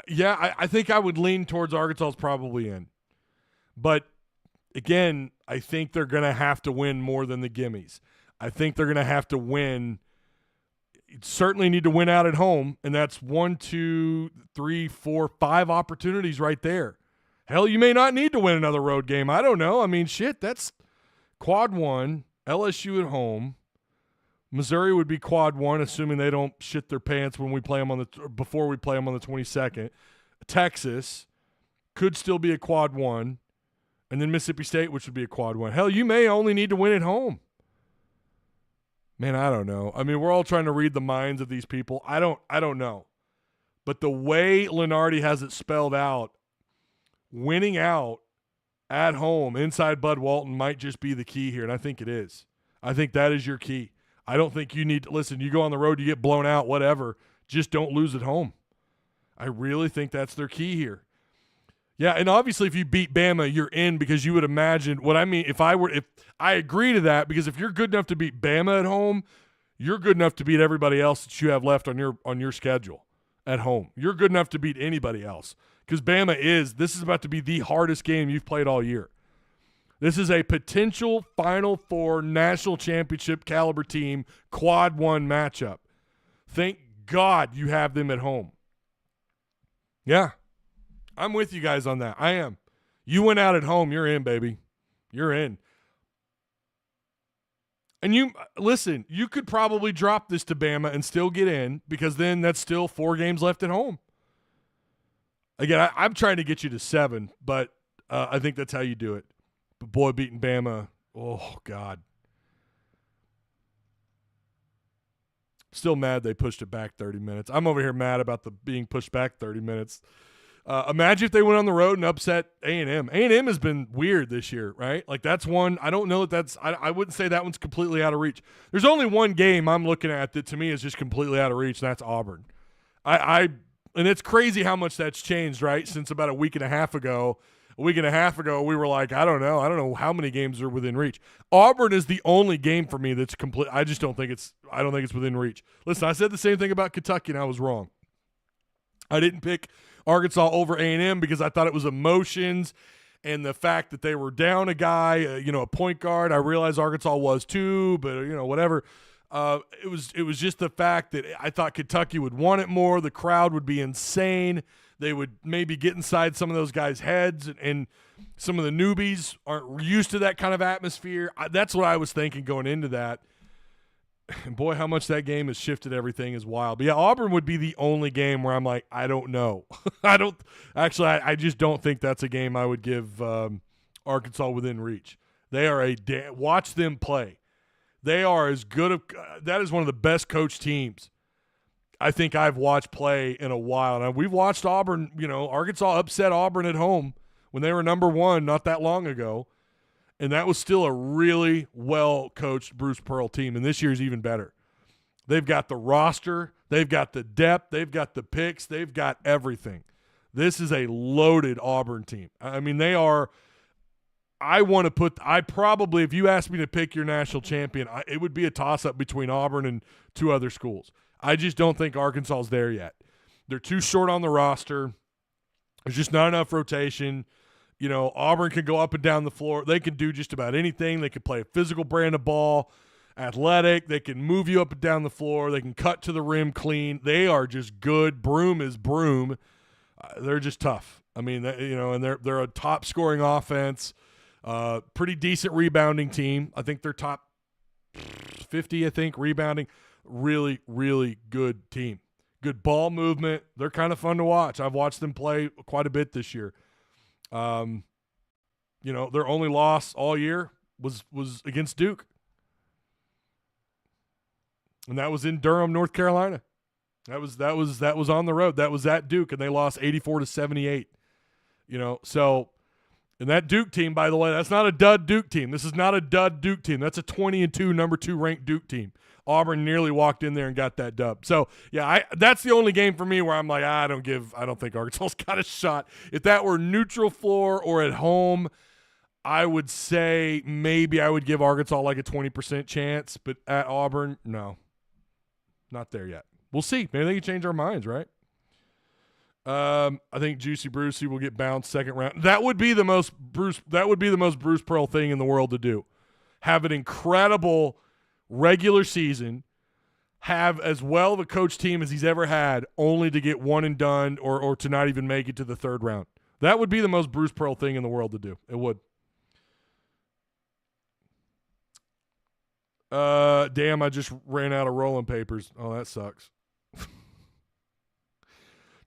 Yeah, I think I would lean towards Arkansas's probably in. But, again, I think they're going to have to win more than the gimmies. I think they're going to have to win. You certainly need to win out at home, and that's 1, 2, 3, 4, 5 opportunities right there. Hell, you may not need to win another road game. I don't know. I mean, shit, that's quad 1, LSU at home. Missouri would be quad 1, assuming they don't shit their pants when we play them before we play them on the 22nd. Texas could still be a quad 1, and then Mississippi State, which would be a quad 1. Hell, you may only need to win at home. Man, I don't know. I mean, we're all trying to read the minds of these people. I don't know. But the way Lenardi has it spelled out, winning out at home inside Bud Walton might just be the key here, and I think it is. I think that is your key. I don't think you need to – listen, you go on the road, you get blown out, whatever. Just don't lose at home. I really think that's their key here. Yeah, and obviously if you beat Bama, you're in because you would imagine – what I mean, if I agree to that, because if you're good enough to beat Bama at home, you're good enough to beat everybody else that you have left on your schedule at home. You're good enough to beat anybody else because Bama this is about to be the hardest game you've played all year. This is a potential Final Four national championship caliber team quad 1 matchup. Thank God you have them at home. Yeah, I'm with you guys on that. I am. You went out at home, you're in, baby. You're in. And you could probably drop this to Bama and still get in because then that's still 4 games left at home. Again, I'm trying to get you to 7, but I think that's how you do it. But boy, beating Bama, oh, God. Still mad they pushed it back 30 minutes. I'm over here mad about the being pushed back 30 minutes. Imagine if they went on the road and upset A&M. A&M has been weird this year, right? Like that's one. I don't know that that's – I wouldn't say that one's completely out of reach. There's only one game I'm looking at that to me is just completely out of reach, and that's Auburn. And it's crazy how much that's changed, right, since about a week and a half ago. A week and a half ago, we were like, I don't know how many games are within reach. Auburn is the only game for me that's complete. I don't think it's within reach. Listen, I said the same thing about Kentucky, and I was wrong. I didn't pick Arkansas over A&M because I thought it was emotions and the fact that they were down a guy, a point guard. I realized Arkansas was too, but whatever. It was just the fact that I thought Kentucky would want it more. The crowd would be insane. They would maybe get inside some of those guys' heads, and some of the newbies aren't used to that kind of atmosphere. That's what I was thinking going into that. And boy, how much that game has shifted everything is wild. But yeah, Auburn would be the only game where I'm like, I don't know. I just don't think that's a game I would give Arkansas within reach. They are watch them play. They are as good that is one of the best coached teams I think I've watched play in a while. Now, we've watched Auburn, Arkansas upset Auburn at home when they were number 1 not that long ago. And that was still a really well-coached Bruce Pearl team. And this year's even better. They've got the roster. They've got the depth. They've got the picks. They've got everything. This is a loaded Auburn team. I mean, they are – if you asked me to pick your national champion, it would be a toss-up between Auburn and 2 other schools. I just don't think Arkansas is there yet. They're too short on the roster. There's just not enough rotation. Auburn can go up and down the floor. They can do just about anything. They can play a physical brand of ball, athletic. They can move you up and down the floor. They can cut to the rim clean. They are just good. Broom is broom. They're just tough. I mean, and they're a top scoring offense. Pretty decent rebounding team. I think they're top 50, rebounding. Really, really good team. Good ball movement. They're kind of fun to watch. I've watched them play quite a bit this year. Their only loss all year was against Duke. And that was in Durham, North Carolina. That was on the road. That was at Duke, and they lost 84-78. So, and that Duke team, by the way, that's not a dud Duke team. This is not a dud Duke team. That's a 20-2, number 2 ranked Duke team. Auburn nearly walked in there and got that dub. So, yeah, that's the only game for me where I'm like, I don't think Arkansas's got a shot. If that were neutral floor or at home, I would say maybe I would give Arkansas like a 20% chance, but at Auburn, no, not there yet. We'll see. Maybe they can change our minds, right? I think Juicy Brucey will get bounced second round. That would be the most Bruce Pearl thing in the world to do. Have an incredible regular season, have as well of a coach team as he's ever had, only to get one and done or to not even make it to the third round. That would be the most Bruce Pearl thing in the world to do. It would. Damn, I just ran out of rolling papers. Oh, that sucks.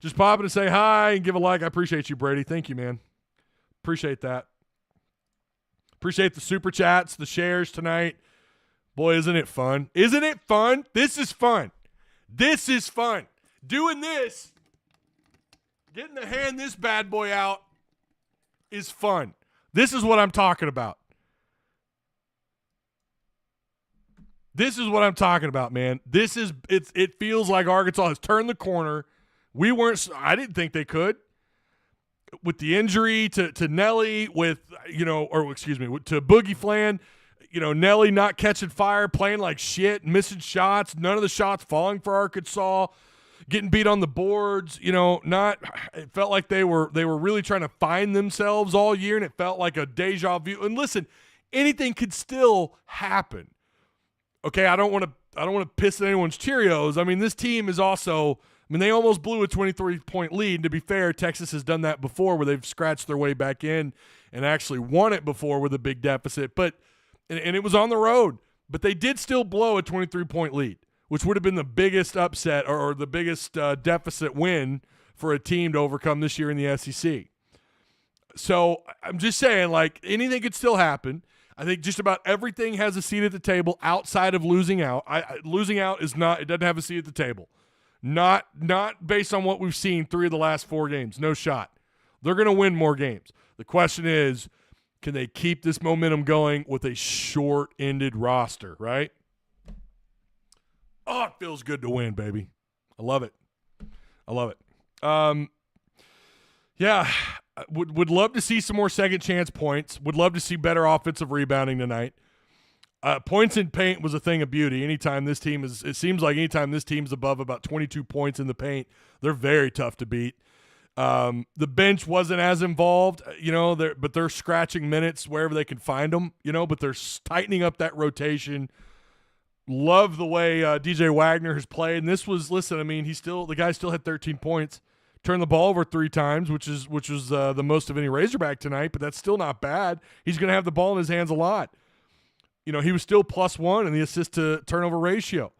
Just pop in to say hi and give a like. I appreciate you, Brady. Thank you, man. Appreciate that. Appreciate the super chats, the shares tonight. Boy, isn't it fun? Isn't it fun? This is fun. This is fun. Doing this, getting to hand this bad boy out is fun. This is what I'm talking about. This is what I'm talking about, man. It feels like Arkansas has turned the corner. I didn't think they could. With the injury to Nelly, to Boogie Flan, Nelly not catching fire, playing like shit, missing shots, none of the shots falling for Arkansas, getting beat on the boards, it felt like they were really trying to find themselves all year, and it felt like a deja vu. And listen, anything could still happen. Okay, I don't want to piss at anyone's Cheerios. I mean, this team is also, they almost blew a 23-point lead. To be fair, Texas has done that before where they've scratched their way back in and actually won it before with a big deficit. And it was on the road. But they did still blow a 23-point lead, which would have been the biggest upset or the biggest deficit win for a team to overcome this year in the SEC. So I'm just saying, like, anything could still happen. I think just about everything has a seat at the table outside of losing out. Losing out it doesn't have a seat at the table. Not based on what we've seen 3 of the last 4 games. No shot. They're going to win more games. The question is, can they keep this momentum going with a short-ended roster, right? Oh, it feels good to win, baby. I love it. Yeah, would love to see some more second chance points. Would love to see better offensive rebounding tonight. Points in paint was a thing of beauty. It seems like anytime this team's above about 22 points in the paint, they're very tough to beat. The bench wasn't as involved, but they're scratching minutes wherever they can find them, but they're tightening up that rotation. Love the way DJ Wagner has played. And this was, the guy still had 13 points. Turned the ball over 3 times, which was the most of any Razorback tonight, but that's still not bad. He's going to have the ball in his hands a lot. He was still +1 in the assist to turnover ratio.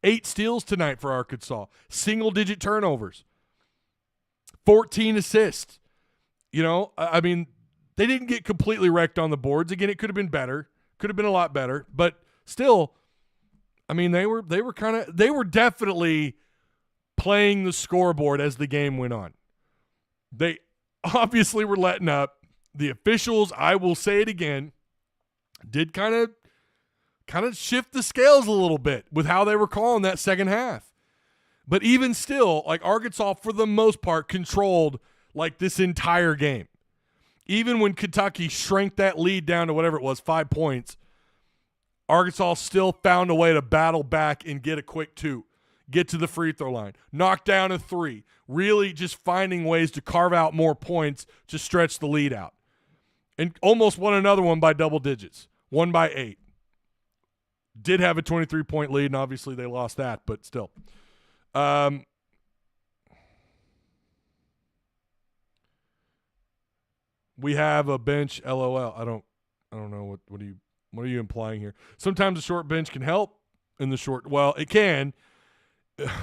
8 steals tonight for Arkansas. Single-digit turnovers. 14 assists. They didn't get completely wrecked on the boards. Again, it could have been better. Could have been a lot better. But still, they were definitely playing the scoreboard as the game went on. They obviously were letting up. The officials, I will say it again, did kind of shift the scales a little bit with how they were calling that second half. But even still, like, Arkansas, for the most part, controlled like this entire game. Even when Kentucky shrank that lead down to whatever it was, 5 points, Arkansas still found a way to battle back and get a quick 2. Get to the free throw line, knock down a 3, really just finding ways to carve out more points to stretch the lead out. And almost won another one by double digits, 1 by 8. Did have a 23-point lead, and obviously they lost that, but still. We have a bench, LOL. I don't know what are you implying here? Sometimes a short bench can help in the short. Well, it can.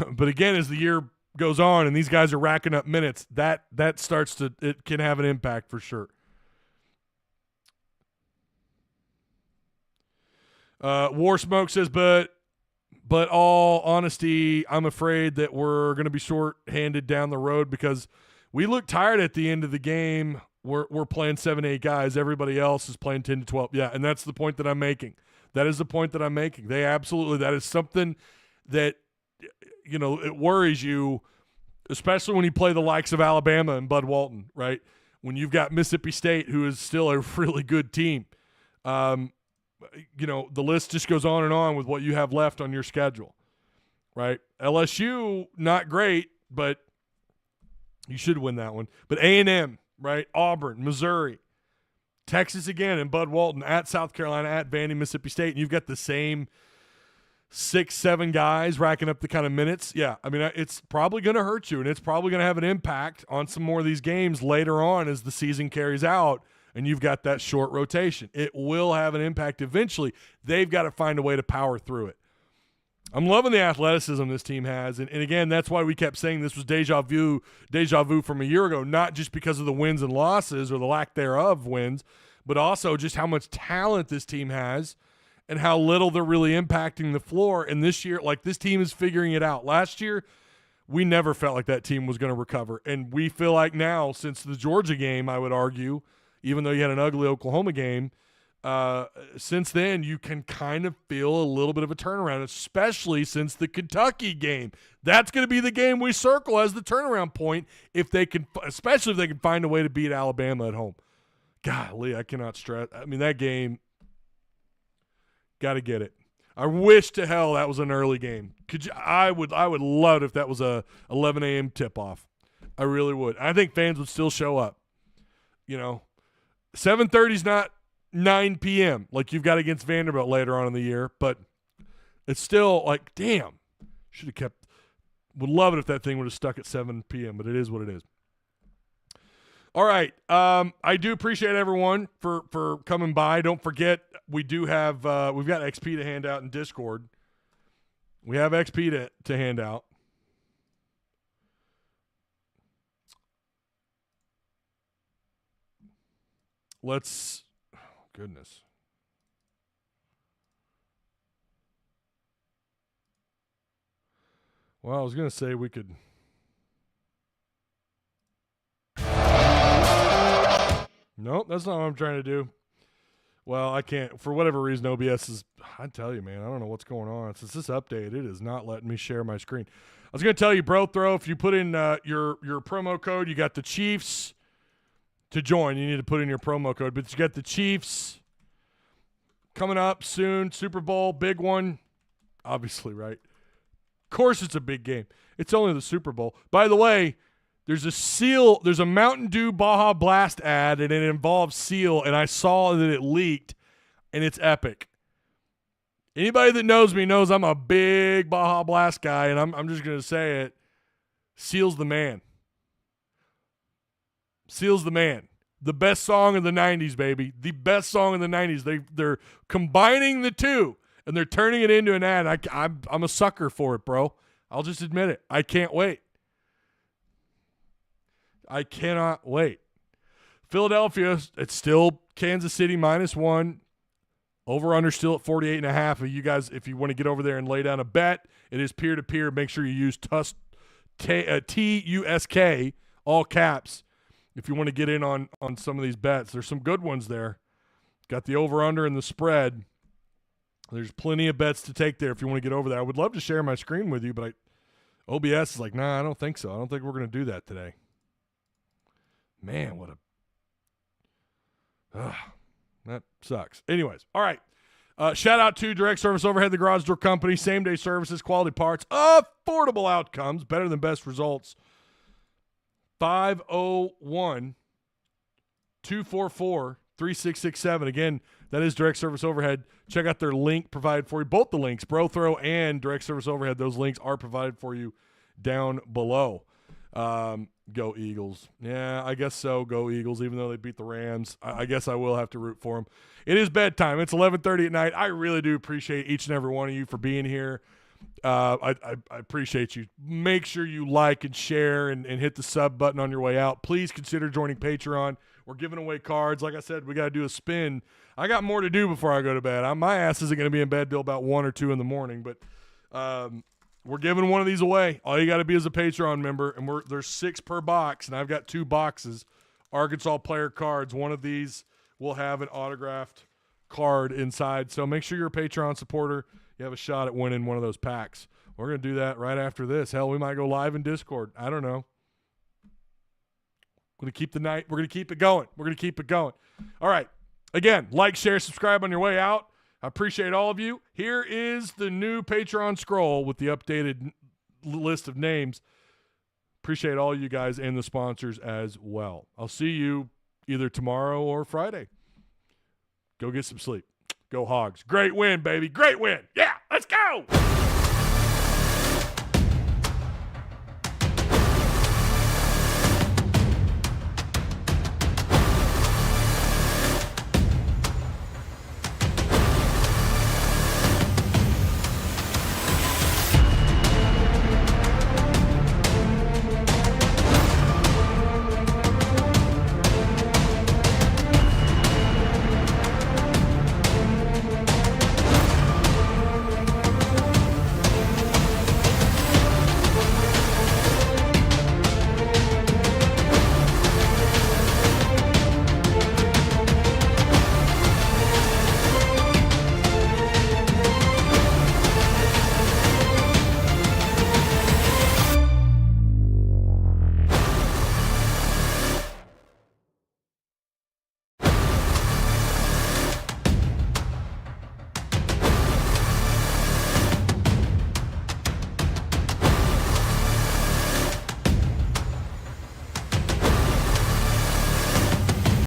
But again, as the year goes on and these guys are racking up minutes, that it can have an impact for sure. War Smoke says, but But all honesty, I'm afraid that we're going to be short-handed down the road because we look tired at the end of the game. We're playing 7-8 guys. Everybody else is playing 10 to 12. Yeah, and that's the point that I'm making. That is the point that I'm making. That is something that, it worries you, especially when you play the likes of Alabama and Bud Walton, right? When you've got Mississippi State, who is still a really good team. The list just goes on and on with what you have left on your schedule, right? LSU, not great, but you should win that one. But A&M, right? Auburn, Missouri, Texas again, and Bud Walton at South Carolina, at Vandy, Mississippi State, and you've got the same 6-7 guys racking up the kind of minutes. Yeah, I mean, it's probably going to hurt you, and it's probably going to have an impact on some more of these games later on as the season carries out, and you've got that short rotation. It will have an impact eventually. They've got to find a way to power through it. I'm loving the athleticism this team has, and again, that's why we kept saying this was deja vu from a year ago, not just because of the wins and losses or the lack thereof wins, but also just how much talent this team has and how little they're really impacting the floor. And this year, this team is figuring it out. Last year, we never felt like that team was going to recover, and we feel like now, since the Georgia game, I would argue, even though you had an ugly Oklahoma game, since then, you can kind of feel a little bit of a turnaround, especially since the Kentucky game. That's going to be the game we circle as the turnaround point especially if they can find a way to beat Alabama at home. Golly, I cannot stress. I mean, that game, got to get it. I wish to hell that was an early game. I would love it if that was a 11 a.m. tip-off. I really would. I think fans would still show up. 7:30 is not 9 p.m. like you've got against Vanderbilt later on in the year, but it's still damn, should have kept. Would love it if that thing would have stuck at 7 p.m., but it is what it is. All right, I do appreciate everyone for coming by. Don't forget, we do have we've got XP to hand out in Discord. We have XP to hand out. Goodness. Well, I was going to say we could. Nope, that's not what I'm trying to do. Well, I can't. For whatever reason, OBS is. I tell you, man, I don't know what's going on. Since this update, it is not letting me share my screen. I was going to tell you, BroThrow, if you put in your promo code, you got the Chiefs to join. You need to put in your promo code. But you got the Chiefs coming up soon. Super Bowl, big one. Obviously, right? Of course it's a big game. It's only the Super Bowl. By the way, there's a Mountain Dew Baja Blast ad, and it involves Seal, and I saw that it leaked, and it's epic. Anybody that knows me knows I'm a big Baja Blast guy, and I'm just going to say it. Seal's the man. Seal's the man. The best song of the 90s, baby. The best song of the 90s. They're combining the two, and they're turning it into an ad. I'm a sucker for it, bro. I'll just admit it. I can't wait. I cannot wait. Philadelphia, it's still Kansas City -1. Over-under still at 48.5. You guys, if you want to get over there and lay down a bet, it is peer-to-peer. Make sure you use Tusk, Tusk, all caps, if you want to get in on some of these bets. There's some good ones there. Got the over-under and the spread. There's plenty of bets to take there if you want to get over there. I would love to share my screen with you, but OBS is like, nah, I don't think so. I don't think we're going to do that today. Man, that sucks. Anyways, all right. Shout out to Direct Service Overhead, the Garage Door Company. Same-day services, quality parts, affordable outcomes, better than best results. 501-244-3667. Again, that is Direct Service Overhead. Check out their link provided for you. Both the links, BroThrow and Direct Service Overhead, those links are provided for you down below. Go Eagles. Yeah, I guess so. Go Eagles, even though they beat the Rams. I guess I will have to root for them. It is bedtime. It's 11:30 at night. I really do appreciate each and every one of you for being here. I appreciate you. Make sure you like and share and hit the sub button on your way out. Please consider joining Patreon. We're giving away cards. Like I said, we got to do a spin. I got more to do before I go to bed. My ass isn't going to be in bed till about 1 or 2 in the morning, but We're giving one of these away. All you got to be is a Patreon member, and there's 6 per box, and I've got 2 boxes. Arkansas player cards. One of these will have an autographed card inside. So make sure you're a Patreon supporter. You have a shot at winning one of those packs. We're going to do that right after this. Hell, we might go live in Discord. I don't know. We're going to keep the night. We're going to keep it going. We're going to keep it going. All right. Again, like, share, subscribe on your way out. I appreciate all of you. Here is the new Patreon scroll with the updated list of names. Appreciate all you guys and the sponsors as well. I'll see you either tomorrow or Friday. Go get some sleep. Go Hogs. Great win, baby. Great win. Yeah, let's go.